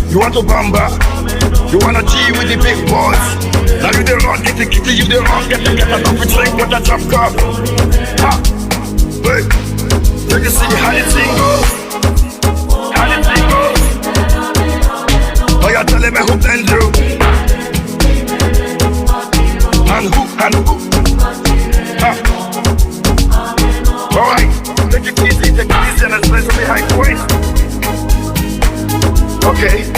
You want to bamba? You wanna G with the big boys? Now you the run, get the kitty, you the run, get a coffee drink with a drop cup. Ha! Wait, let you see how the thing goes. How the thing goes. Oh, you're telling me who blend you? And who? Ha! Alright, take it easy and especially high point. Okay.